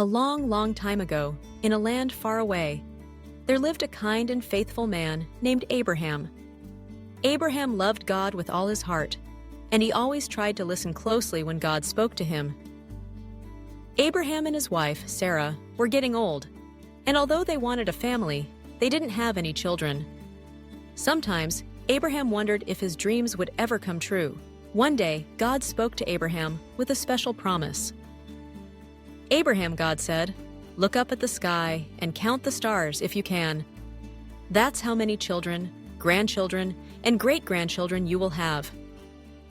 A long, long time ago, in a land far away, there lived a kind and faithful man named Abraham. Abraham loved God with all his heart, and he always tried to listen closely when God spoke to him. Abraham and his wife, Sarah, were getting old, and although they wanted a family, they didn't have any children. Sometimes, Abraham wondered if his dreams would ever come true. One day, God spoke to Abraham with a special promise. "Abraham," God said, "look up at the sky and count the stars if you can. That's how many children, grandchildren, and great-grandchildren you will have.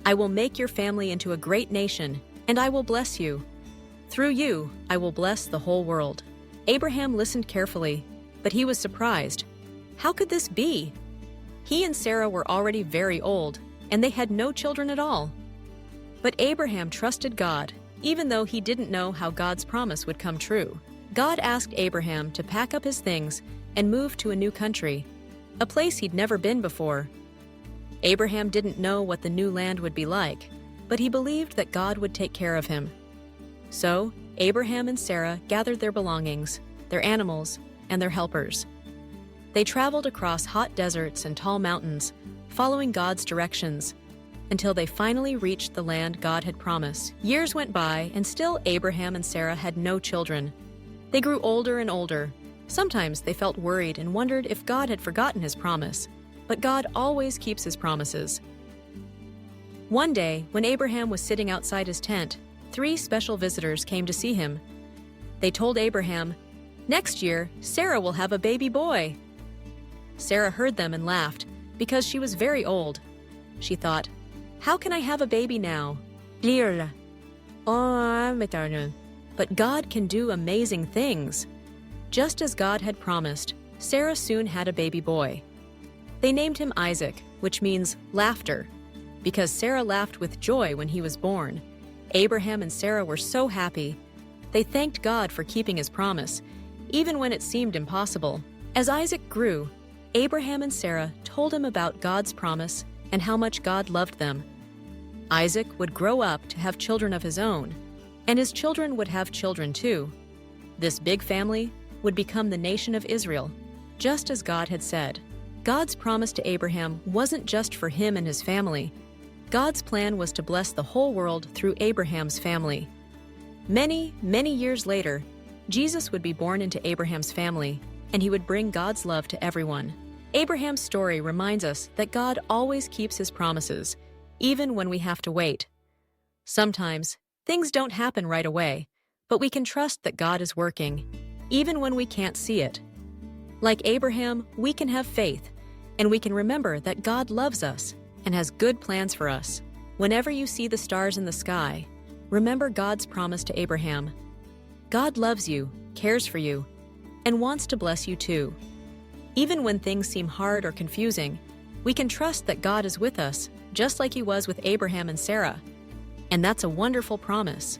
I will make your family into a great nation, and I will bless you. Through you, I will bless the whole world." Abraham listened carefully, but he was surprised. How could this be? He and Sarah were already very old, and they had no children at all. But Abraham trusted God, even though he didn't know how God's promise would come true. God asked Abraham to pack up his things and move to a new country, a place he'd never been before. Abraham didn't know what the new land would be like, but he believed that God would take care of him. So, Abraham and Sarah gathered their belongings, their animals, and their helpers. They traveled across hot deserts and tall mountains, following God's directions, until they finally reached the land God had promised. Years went by, and still Abraham and Sarah had no children. They grew older and older. Sometimes they felt worried and wondered if God had forgotten his promise, but God always keeps his promises. One day, when Abraham was sitting outside his tent, 3 special visitors came to see him. They told Abraham, "Next year, Sarah will have a baby boy." Sarah heard them and laughed, because she was very old. She thought, "How can I have a baby now?" But God can do amazing things. Just as God had promised, Sarah soon had a baby boy. They named him Isaac, which means laughter, because Sarah laughed with joy when he was born. Abraham and Sarah were so happy. They thanked God for keeping his promise, even when it seemed impossible. As Isaac grew, Abraham and Sarah told him about God's promise and how much God loved them. Isaac would grow up to have children of his own, and his children would have children too. This big family would become the nation of Israel, just as God had said. God's promise to Abraham wasn't just for him and his family. God's plan was to bless the whole world through Abraham's family. Many, many years later, Jesus would be born into Abraham's family, and he would bring God's love to everyone. Abraham's story reminds us that God always keeps his promises, even when we have to wait. Sometimes, things don't happen right away, but we can trust that God is working, even when we can't see it. Like Abraham, we can have faith, and we can remember that God loves us and has good plans for us. Whenever you see the stars in the sky, remember God's promise to Abraham. God loves you, cares for you, and wants to bless you too. Even when things seem hard or confusing, we can trust that God is with us, just like he was with Abraham and Sarah. And that's a wonderful promise.